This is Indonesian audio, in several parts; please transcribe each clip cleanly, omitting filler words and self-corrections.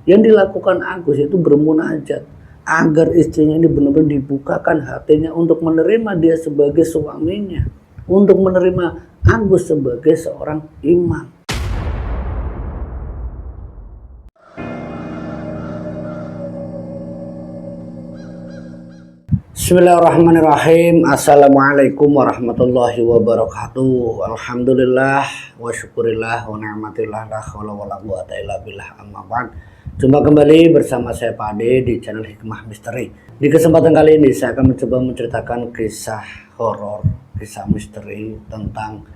Yang dilakukan Agus itu bermunajat agar istrinya ini benar-benar dibukakan hatinya untuk menerima dia sebagai suaminya, untuk menerima Agus sebagai seorang imam. Bismillahirrahmanirrahim. Assalamualaikum warahmatullahi wabarakatuh. Alhamdulillah wa syukurillah wa ni'matillah la haula wala quwata illa billah, amma ba'd. Jumpa kembali bersama saya Pak Ade di channel Hikmah Misteri. Di kesempatan kali ini saya akan mencoba menceritakan kisah horor, kisah misteri tentang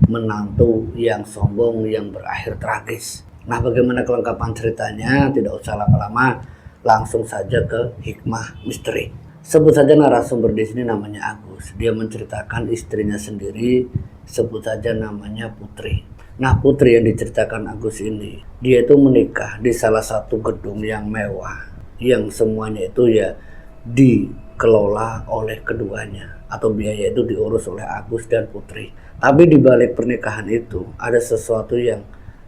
menantu yang sombong yang berakhir tragis. Nah, bagaimana kelengkapan ceritanya? Tidak usah lama-lama, langsung saja ke Hikmah Misteri. Sebut saja narasumber di sini namanya Agus. Dia menceritakan istrinya sendiri, sebut saja namanya Putri. Nah, Putri yang diceritakan Agus ini, dia itu menikah di salah satu gedung yang mewah, yang semuanya itu ya dikelola oleh keduanya, atau biaya itu diurus oleh Agus dan Putri. Tapi di balik pernikahan itu ada sesuatu yang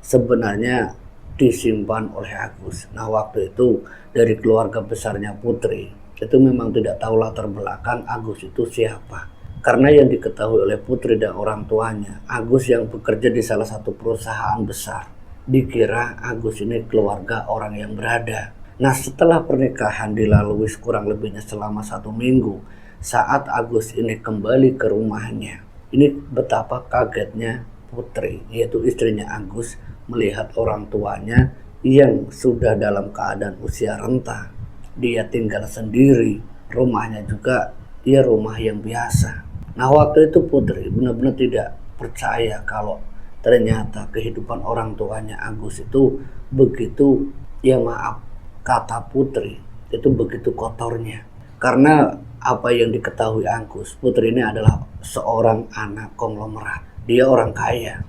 sebenarnya disimpan oleh Agus. Nah, waktu itu dari keluarga besarnya Putri itu memang tidak tahu latar belakang Agus itu siapa. Karena yang diketahui oleh Putri dan orang tuanya, Agus yang bekerja di salah satu perusahaan besar. Dikira Agus ini keluarga orang yang berada. Nah, setelah pernikahan dilalui kurang lebihnya selama 1 minggu, saat Agus ini kembali ke rumahnya, ini betapa kagetnya Putri, yaitu istrinya Agus, melihat orang tuanya yang sudah dalam keadaan usia renta. Dia tinggal sendiri, rumahnya juga dia rumah yang biasa. Nah, waktu itu Putri benar-benar tidak percaya kalau ternyata kehidupan orang tuanya Agus itu begitu, ya maaf kata Putri, itu begitu kotornya. Karena apa yang diketahui Agus, Putri ini adalah seorang anak konglomerat. Dia orang kaya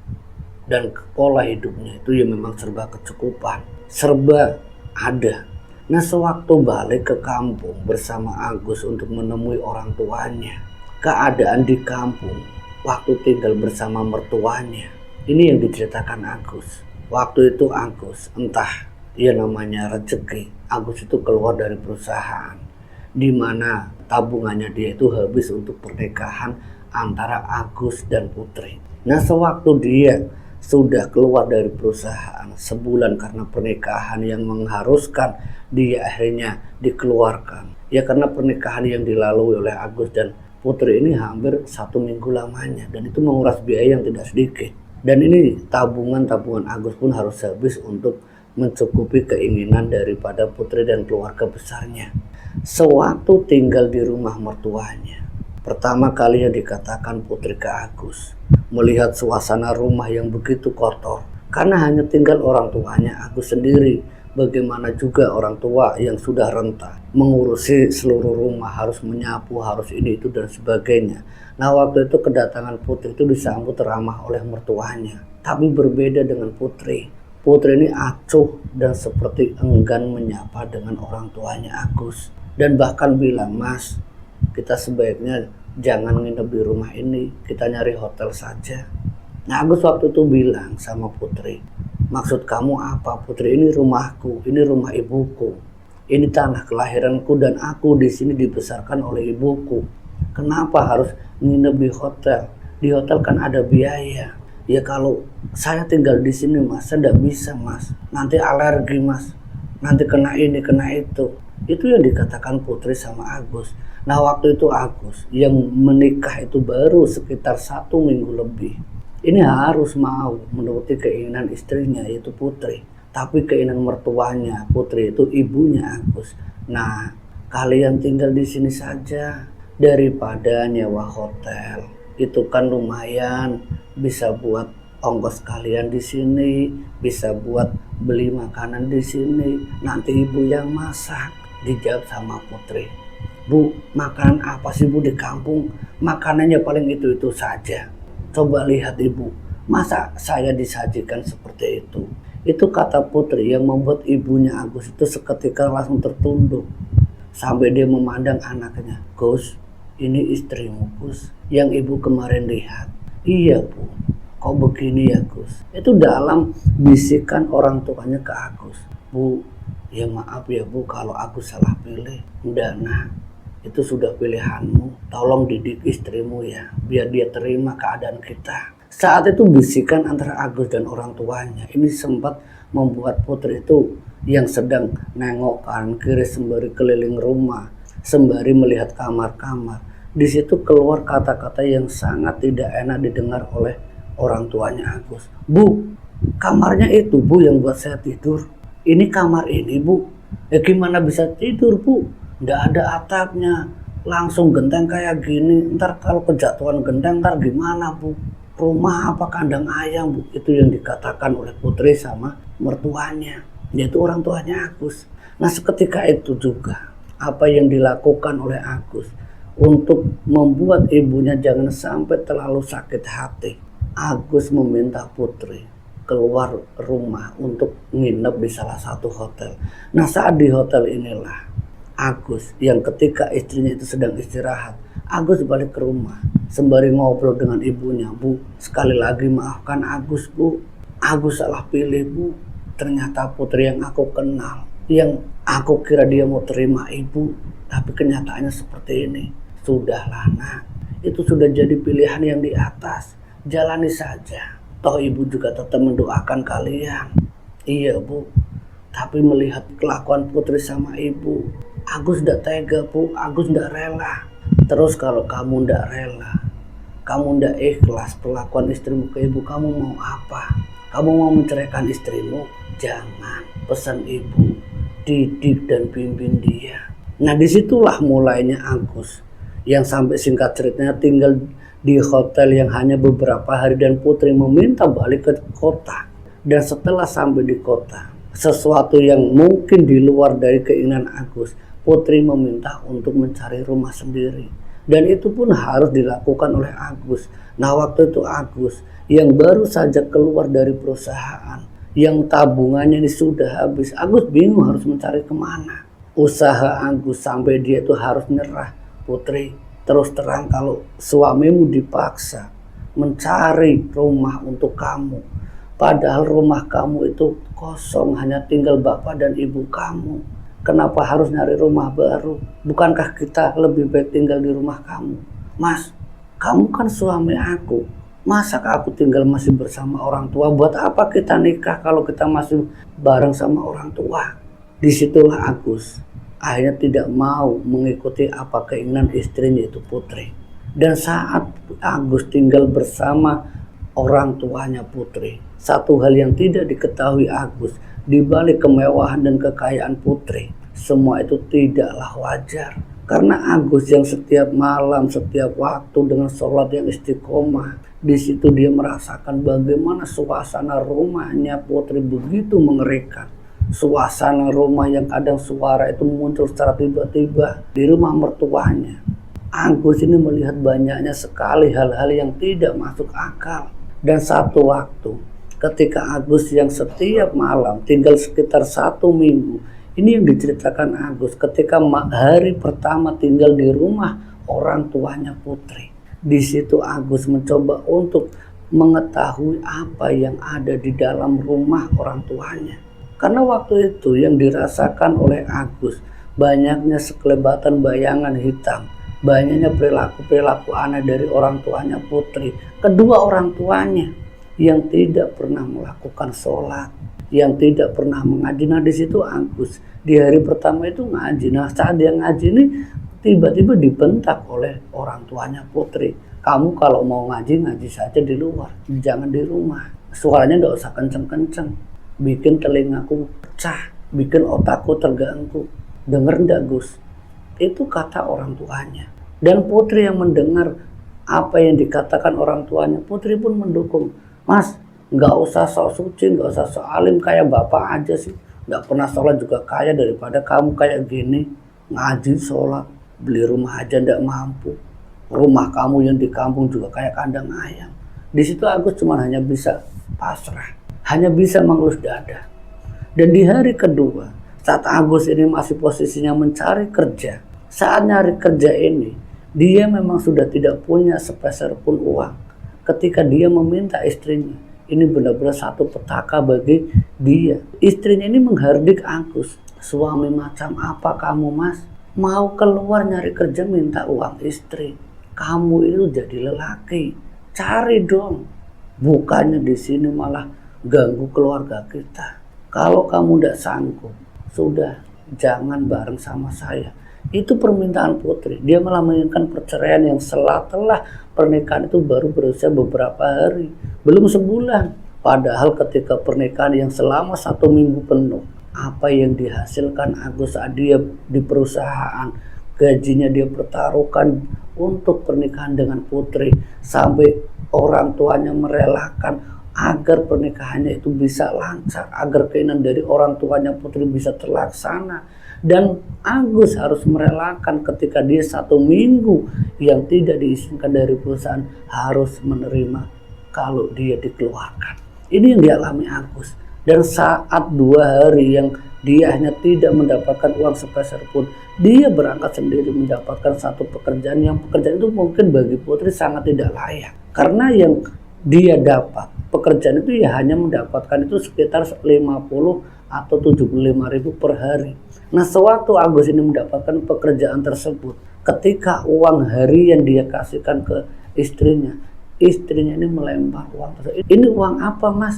dan pola hidupnya itu ya memang serba kecukupan, serba ada. Nah, sewaktu balik ke kampung bersama Agus untuk menemui orang tuanya, keadaan di kampung waktu tinggal bersama mertuanya, ini yang diceritakan Agus. Waktu itu Agus, entah ya namanya rezeki, Agus itu keluar dari perusahaan di mana tabungannya dia itu habis untuk pernikahan antara Agus dan Putri. Nah, sewaktu dia sudah keluar dari perusahaan sebulan karena pernikahan yang mengharuskan dia akhirnya dikeluarkan, ya karena pernikahan yang dilalui oleh Agus dan Putri ini hampir 1 minggu lamanya, dan itu menguras biaya yang tidak sedikit. Dan ini tabungan Agus pun harus habis untuk mencukupi keinginan daripada Putri dan keluarga besarnya. Sewaktu tinggal di rumah mertuanya, pertama kali yang dikatakan Putri ke Agus, melihat suasana rumah yang begitu kotor, karena hanya tinggal orang tuanya Agus sendiri. Bagaimana juga orang tua yang sudah renta, mengurusi seluruh rumah, harus menyapu, harus ini itu dan sebagainya. Nah, waktu itu kedatangan Putri itu disambut ramah oleh mertuanya. Tapi berbeda dengan Putri. Putri ini acuh dan seperti enggan menyapa dengan orang tuanya Agus. Dan bahkan bilang, "Mas, kita sebaiknya jangan nginep di rumah ini, kita nyari hotel saja." Nah, Agus waktu itu bilang sama Putri, "Maksud kamu apa, Putri? Ini rumahku, ini rumah ibuku, ini tanah kelahiranku dan aku di sini dibesarkan oleh ibuku. Kenapa harus nginep di hotel? Di hotel kan ada biaya. Ya kalau saya tinggal di sini, Mas, saya tidak bisa, Mas. Nanti alergi, Mas. Nanti kena ini, kena itu." Itu yang dikatakan Putri sama Agus. Nah, waktu itu Agus yang menikah itu baru sekitar 1 minggu lebih. Ini harus mau menuruti keinginan istrinya, yaitu Putri. Tapi keinginan mertuanya Putri itu ibunya Agus. "Nah, kalian tinggal di sini saja daripada nyewa hotel. Itu kan lumayan, bisa buat ongkos kalian di sini, bisa buat beli makanan di sini. Nanti ibu yang masak." Dijawab sama Putri, "Bu, makanan apa sih Bu di kampung? Makanannya paling itu-itu saja. Coba lihat Ibu, masa saya disajikan seperti itu?" Itu kata Putri yang membuat ibunya Agus itu seketika langsung tertunduk. Sampai dia memandang anaknya, "Gus, ini istrimu, Gus, yang ibu kemarin lihat." "Iya Bu, kok begini ya Gus?" Itu dalam bisikan orang tuanya ke Agus. "Bu, Ya maaf ya Bu, kalau aku salah pilih. Udah nak, itu sudah pilihanmu. Tolong didik istrimu ya, biar dia terima keadaan kita. Saat itu bisikan antara Agus dan orang tuanya ini sempat membuat Putri itu yang sedang nengok kanan kiri sembari keliling rumah, sembari melihat kamar-kamar. Di situ keluar kata-kata yang sangat tidak enak didengar oleh orang tuanya Agus. Bu, kamarnya itu Bu yang buat saya tidur. Ini kamar ini Bu. Ya gimana bisa tidur Bu? Nggak ada atapnya. Langsung genteng kayak gini. Ntar kalau kejatuhan genteng ntar gimana Bu? Rumah apa kandang ayam Bu? Itu yang dikatakan oleh Putri sama mertuanya. Yaitu orang tuanya Agus. Nah seketika itu juga apa yang dilakukan oleh Agus untuk membuat ibunya jangan sampai terlalu sakit hati. Agus meminta Putri keluar rumah untuk nginep di salah satu hotel. Nah saat di hotel inilah Agus yang ketika istrinya itu sedang istirahat, Agus balik ke rumah sembari ngobrol dengan ibunya. Bu, sekali lagi maafkan Agus Bu, Agus salah pilih Bu. Ternyata Putri yang aku kenal, yang aku kira dia mau terima ibu, tapi kenyataannya seperti ini. Sudahlah nak, itu sudah jadi pilihan yang di atas, jalani saja. Toh ibu juga tetap mendoakan kalian. Iya Bu, tapi melihat kelakuan Putri sama ibu, Agus ndak tega Bu, Agus ndak rela. Terus kalau kamu ndak rela, kamu ndak ikhlas perlakuan istrimu ke ibu, kamu mau apa? Kamu mau menceraikan istrimu? Jangan, pesan ibu, didik dan bimbing dia. Nah disitulah mulainya Agus, yang sampai singkat ceritanya tinggal di hotel yang hanya beberapa hari dan Putri meminta balik ke kota. Dan setelah sampai di kota, sesuatu yang mungkin di luar dari keinginan Agus, Putri meminta untuk mencari rumah sendiri. Dan itu pun harus dilakukan oleh Agus. Nah waktu itu Agus yang baru saja keluar dari perusahaan, yang tabungannya ini sudah habis, Agus bingung harus mencari kemana. Usaha Agus sampai dia itu harus nyerah. Putri, terus terang kalau suamimu dipaksa mencari rumah untuk kamu, padahal rumah kamu itu kosong, hanya tinggal bapak dan ibu kamu. Kenapa harus nyari rumah baru? Bukankah kita lebih baik tinggal di rumah kamu? Mas, kamu kan suami aku. Masa aku tinggal masih bersama orang tua? Buat apa kita nikah kalau kita masih bareng sama orang tua? Disitulah Agus akhirnya tidak mau mengikuti apa keinginan istrinya itu Putri. Dan saat Agus tinggal bersama orang tuanya Putri, satu hal yang tidak diketahui Agus, di balik kemewahan dan kekayaan Putri, semua itu tidaklah wajar. Karena Agus yang setiap malam, setiap waktu dengan sholat yang istiqomah, di situ dia merasakan bagaimana suasana rumahnya Putri begitu mengerikan. Suasana rumah yang kadang suara itu muncul secara tiba-tiba di rumah mertuanya. Agus ini melihat banyaknya sekali hal-hal yang tidak masuk akal. Dan satu waktu ketika Agus yang setiap malam tinggal sekitar 1 minggu, ini yang diceritakan Agus ketika hari pertama tinggal di rumah orang tuanya Putri. Di situ Agus mencoba untuk mengetahui apa yang ada di dalam rumah orang tuanya. Karena waktu itu yang dirasakan oleh Agus banyaknya sekelebatan bayangan hitam, banyaknya perilaku-perilaku aneh dari orang tuanya Putri. Kedua orang tuanya yang tidak pernah melakukan sholat, yang tidak pernah mengaji. Nah di situ Agus di hari pertama itu ngaji. Nah saat dia ngaji ini tiba-tiba dibentak oleh orang tuanya Putri. Kamu kalau mau ngaji, ngaji saja di luar, jangan di rumah. Suaranya nggak usah kenceng-kenceng, bikin telingaku pecah, bikin otakku terganggu. Dengar ndak Gus? Itu kata orang tuanya. Dan Putri yang mendengar apa yang dikatakan orang tuanya, Putri pun mendukung. Mas, nggak usah sok suci, nggak usah sok alim, kayak bapak aja sih. Nggak pernah sholat juga kaya, daripada kamu kayak gini. Ngaji, sholat, beli rumah aja ndak mampu. Rumah kamu yang di kampung juga kayak kandang ayam. Di situ Agus cuma hanya bisa pasrah, hanya bisa mengelus dada. Dan di hari kedua, saat Agus ini masih posisinya mencari kerja, saat nyari kerja ini, dia memang sudah tidak punya sepeser pun uang. Ketika dia meminta istrinya, ini benar-benar satu petaka bagi dia. Istrinya ini menghardik Agus. Suami macam apa kamu, Mas? Mau keluar nyari kerja minta uang istri. Kamu itu jadi lelaki. Cari dong. Bukannya di sini malah ganggu keluarga kita. Kalau kamu tidak sanggup, sudah jangan bareng sama saya. Itu permintaan Putri. Dia malah menginginkan perceraian yang setelah pernikahan itu baru berusia beberapa hari, belum sebulan. Padahal ketika pernikahan yang selama 1 minggu penuh, apa yang dihasilkan Agus saat dia di perusahaan, gajinya dia pertaruhkan untuk pernikahan dengan Putri, sampai orang tuanya merelakan agar pernikahannya itu bisa lancar, agar keinginan dari orang tuanya Putri bisa terlaksana. Dan Agus harus merelakan ketika dia 1 minggu yang tidak diizinkan dari perusahaan harus menerima kalau dia dikeluarkan. Ini yang dialami Agus. Dan saat 2 hari yang dia hanya tidak mendapatkan uang sepeser pun, dia berangkat sendiri mendapatkan satu pekerjaan yang pekerjaan itu mungkin bagi Putri sangat tidak layak. Karena yang dia dapat pekerjaan itu ya hanya mendapatkan itu sekitar 50 atau 75.000 per hari. Nah, sewaktu Agus ini mendapatkan pekerjaan tersebut, ketika uang harian dia kasihkan ke istrinya ini melempar uang tersebut. Ini uang apa, Mas?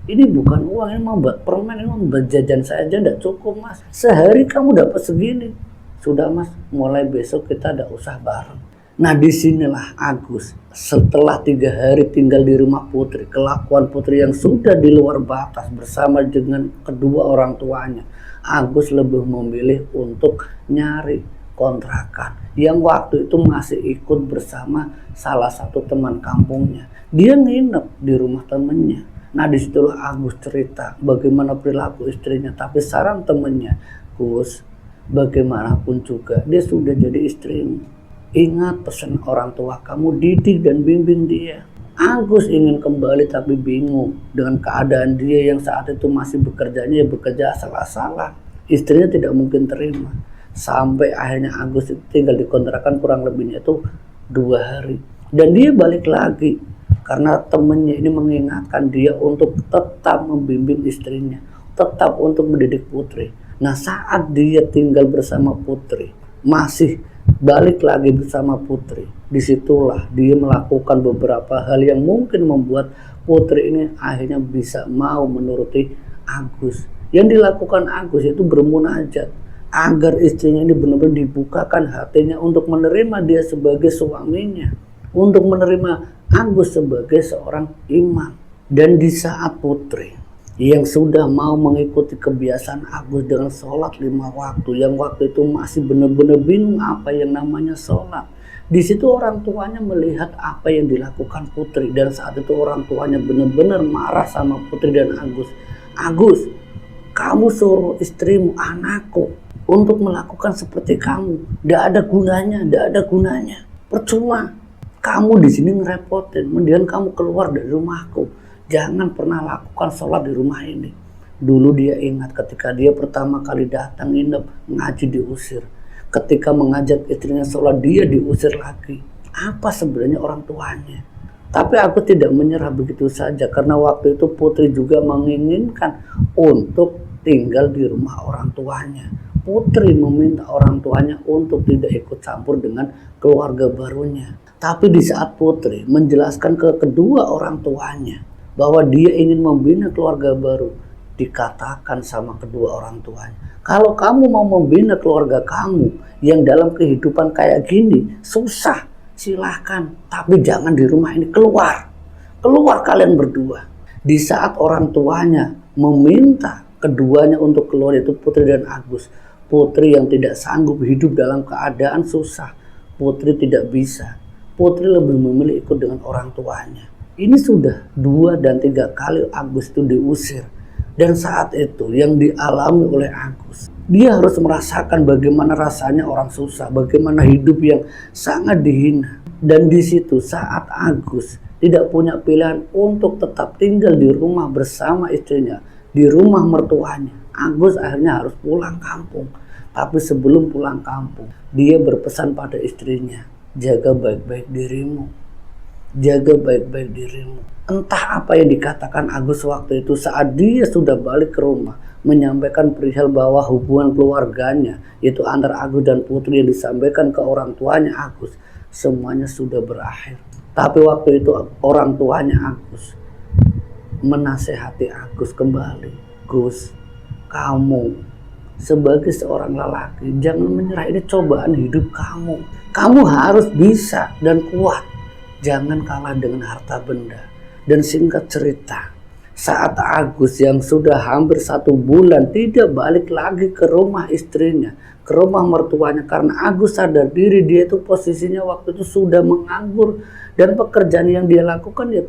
Ini bukan uang, ini mau buat permen, ini mau buat jajan saya aja tidak cukup, Mas. Sehari kamu dapat segini. Sudah, Mas, mulai besok kita tidak usah bareng. Nah, disinilah Agus setelah 3 hari tinggal di rumah Putri, kelakuan Putri yang sudah di luar batas bersama dengan kedua orang tuanya, Agus lebih memilih untuk nyari kontrakan yang waktu itu masih ikut bersama salah satu teman kampungnya. Dia nginep di rumah temennya. Nah, disitulah Agus cerita bagaimana perilaku istrinya. Tapi saran temennya, Gus, bagaimanapun juga dia sudah jadi istrimu. Ingat pesan orang tua kamu, didik dan bimbing dia. Agus ingin kembali tapi bingung dengan keadaan dia yang saat itu masih bekerjanya bekerja asal-asalan. Istrinya tidak mungkin terima. Sampai akhirnya Agus tinggal di kontrakan kurang lebihnya itu 2 hari. Dan dia balik lagi karena temannya ini mengingatkan dia untuk tetap membimbing istrinya, tetap untuk mendidik Putri. Nah, saat dia tinggal bersama Putri, masih balik lagi bersama Putri, disitulah dia melakukan beberapa hal yang mungkin membuat Putri ini akhirnya bisa mau menuruti Agus. Yang dilakukan Agus itu bermunajat agar istrinya ini benar-benar dibukakan hatinya untuk menerima dia sebagai suaminya, untuk menerima Agus sebagai seorang imam. Dan di saat Putri yang sudah mau mengikuti kebiasaan Agus dengan sholat 5 waktu, yang waktu itu masih benar-benar bingung apa yang namanya sholat. Di situ orang tuanya melihat apa yang dilakukan Putri, dan saat itu orang tuanya benar-benar marah sama Putri dan Agus. Agus, kamu suruh istrimu, anakku, untuk melakukan seperti kamu. Tidak ada gunanya, percuma. Kamu di sini ngerepotin, mendingan kamu keluar dari rumahku. Jangan pernah lakukan sholat di rumah ini. Dulu dia ingat ketika dia pertama kali datang nginep, ngaji diusir. Ketika mengajak istrinya sholat, dia diusir lagi. Apa sebenarnya orang tuanya? Tapi aku tidak menyerah begitu saja, karena waktu itu Putri juga menginginkan untuk tinggal di rumah orang tuanya. Putri meminta orang tuanya untuk tidak ikut campur dengan keluarga barunya. Tapi di saat Putri menjelaskan ke kedua orang tuanya bahwa dia ingin membina keluarga baru, dikatakan sama kedua orang tuanya, kalau kamu mau membina keluarga kamu yang dalam kehidupan kayak gini susah, silahkan, tapi jangan di rumah ini, keluar kalian berdua. Di saat orang tuanya meminta keduanya untuk keluar, itu Putri dan Agus. Putri yang tidak sanggup hidup dalam keadaan susah, Putri tidak bisa. Putri lebih memilih ikut dengan orang tuanya. Ini sudah 2 dan 3 kali Agus itu diusir. Dan saat itu yang dialami oleh Agus, dia harus merasakan bagaimana rasanya orang susah, bagaimana hidup yang sangat dihina. Dan di situ saat Agus tidak punya pilihan untuk tetap tinggal di rumah bersama istrinya, di rumah mertuanya, Agus akhirnya harus pulang kampung. Tapi sebelum pulang kampung, dia berpesan pada istrinya, jaga baik-baik dirimu. Jaga baik-baik dirimu. Entah apa yang dikatakan Agus waktu itu saat dia sudah balik ke rumah. menyampaikan perihal bahwa hubungan keluarganya yaitu antara Agus dan Putri yang disampaikan ke orang tuanya Agus semuanya sudah berakhir. Tapi waktu itu orang tuanya Agus menasehati Agus kembali, Gus, kamu sebagai seorang lelaki jangan menyerah, ini cobaan hidup kamu harus bisa dan kuat, jangan kalah dengan harta benda. Dan singkat cerita, saat Agus yang sudah hampir 1 bulan tidak balik lagi ke rumah istrinya, ke rumah mertuanya, karena Agus sadar diri dia itu posisinya waktu itu sudah menganggur dan pekerjaan yang dia lakukan ya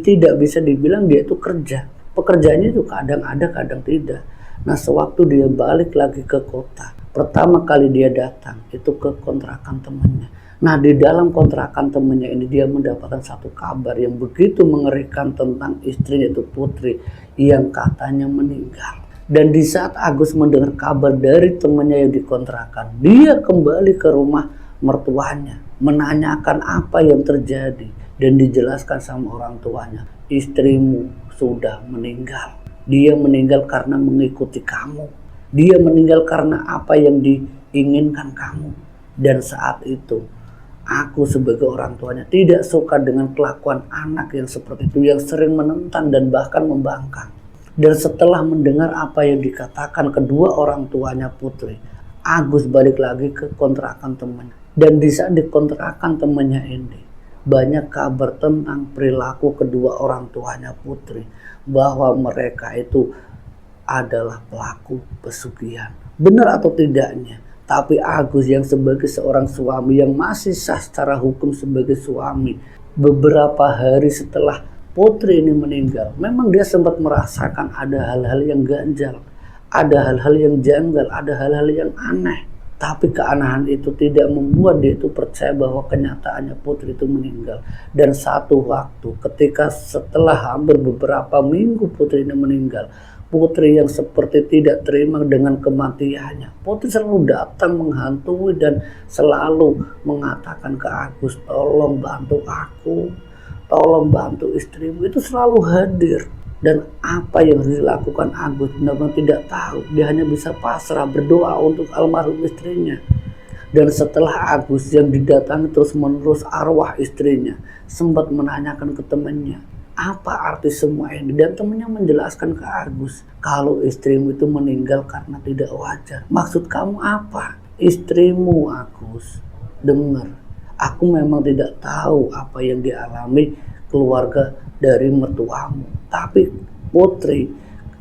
tidak bisa dibilang dia itu kerja. Pekerjaannya itu kadang ada kadang tidak. Nah, sewaktu dia balik lagi ke kota, pertama kali dia datang itu ke kontrakan temannya. Nah, di dalam kontrakan temannya ini dia mendapatkan satu kabar yang begitu mengerikan tentang istrinya itu Putri yang katanya meninggal. Dan di saat Agus mendengar kabar dari temannya yang dikontrakan, dia kembali ke rumah mertuanya, menanyakan apa yang terjadi dan dijelaskan sama orang tuanya, istrimu sudah meninggal. Dia meninggal karena mengikuti kamu. Dia meninggal karena apa yang diinginkan kamu. Dan saat itu aku sebagai orang tuanya tidak suka dengan kelakuan anak yang seperti itu, yang sering menentang dan bahkan membangkang. Dan setelah mendengar apa yang dikatakan kedua orang tuanya Putri, Agus balik lagi ke kontrakan temannya. Dan di saat di kontrakan temannya ini, banyak kabar tentang perilaku kedua orang tuanya Putri, bahwa mereka itu adalah pelaku pesugihan. Benar atau tidaknya, tapi Agus yang sebagai seorang suami yang masih sah secara hukum sebagai suami, beberapa hari setelah Putri ini meninggal, memang dia sempat merasakan ada hal-hal yang ganjal, ada hal-hal yang janggal, ada hal-hal yang aneh. Tapi keanehan itu tidak membuat dia itu percaya bahwa kenyataannya Putri itu meninggal. Dan satu waktu ketika setelah hampir beberapa minggu Putri ini meninggal, Putri yang seperti tidak terima dengan kematiannya, Putri selalu datang menghantui dan selalu mengatakan ke Agus, tolong bantu aku, tolong bantu istrimu. Itu selalu hadir. Dan apa yang dilakukan Agus benar-benar tidak tahu. Dia hanya bisa pasrah berdoa untuk almarhum istrinya. Dan setelah Agus yang didatangi terus menerus arwah istrinya sempat menanyakan ke temannya, apa arti semua ini? Dan temannya menjelaskan ke Agus, kalau istrimu itu meninggal karena tidak wajar. Maksud kamu apa? Istrimu, Agus, dengar, aku memang tidak tahu apa yang dialami keluarga dari mertuamu. Tapi Putri,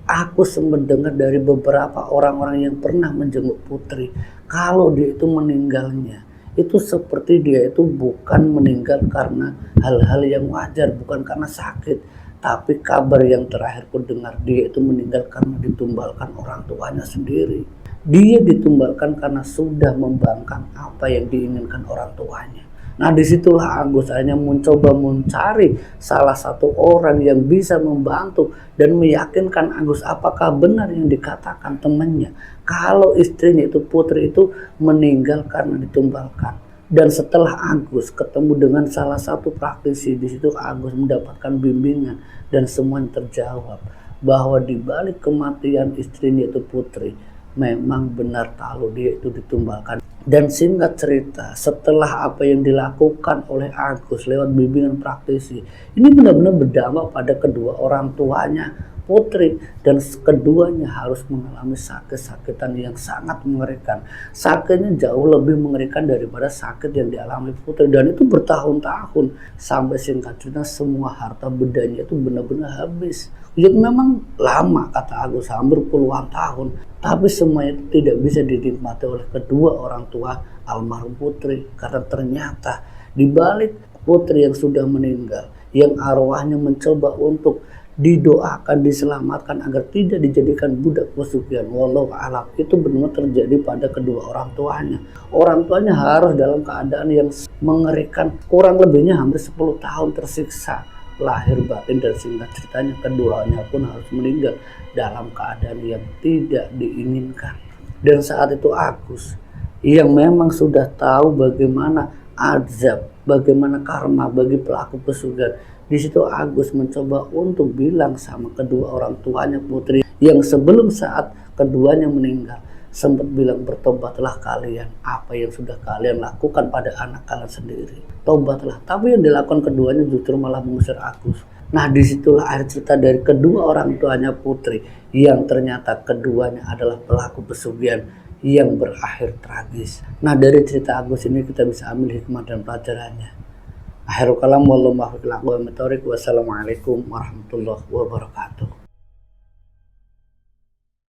aku sempat dengar dari beberapa orang-orang yang pernah menjenguk Putri, kalau dia itu meninggalnya, itu seperti dia itu bukan meninggal karena hal-hal yang wajar, bukan karena sakit. Tapi kabar yang terakhir ku dengar, dia itu meninggal karena ditumbalkan orang tuanya sendiri. Dia ditumbalkan karena sudah membangkang apa yang diinginkan orang tuanya. Nah, disitulah Agus hanya mencoba mencari salah satu orang yang bisa membantu dan meyakinkan Agus apakah benar yang dikatakan temannya, kalau istrinya itu Putri itu meninggal karena ditumbalkan. Dan setelah Agus ketemu dengan salah satu praktisi, di situ Agus mendapatkan bimbingan dan semuanya terjawab bahwa di balik kematian istrinya itu Putri, memang benar kalau dia itu ditumbalkan. Dan singkat cerita, setelah apa yang dilakukan oleh Agus lewat bimbingan praktisi, ini benar-benar berdampak pada kedua orang tuanya Putri, dan keduanya harus mengalami sakit-sakitan yang sangat mengerikan. Sakitnya jauh lebih mengerikan daripada sakit yang dialami Putri, dan itu bertahun-tahun, sampai singkat cerita semua harta bendanya itu benar-benar habis. Jadi memang lama, kata Agus, hampir puluhan tahun, tapi semuanya itu tidak bisa dinikmati oleh kedua orang tua almarhum Putri, karena ternyata di balik Putri yang sudah meninggal, yang arwahnya mencoba untuk didoakan, diselamatkan agar tidak dijadikan budak pesugihan, wallahu a'lam, itu benar terjadi pada kedua orang tuanya. Orang tuanya harus dalam keadaan yang mengerikan, kurang lebihnya hampir 10 tahun tersiksa lahir batin, dan singkat ceritanya keduanya pun harus meninggal dalam keadaan yang tidak diinginkan. Dan saat itu Agus yang memang sudah tahu bagaimana azab, bagaimana karma bagi pelaku pesugihan, Di situ Agus mencoba untuk bilang sama kedua orang tuanya Putri yang sebelum saat keduanya meninggal sempat bilang, bertobatlah kalian, apa yang sudah kalian lakukan pada anak kalian sendiri, tobatlah. Tapi yang dilakukan keduanya justru malah mengusir Agus. Nah, disitulah akhir cerita dari kedua orang tuanya Putri yang ternyata keduanya adalah pelaku pesugihan yang berakhir tragis. Nah, dari cerita Agus ini kita bisa ambil hikmah dan pelajarannya. Akhirul kalam, wallahu muwaffiq ila aqwamit thoriq. Wassalamualaikum warahmatullahi wabarakatuh.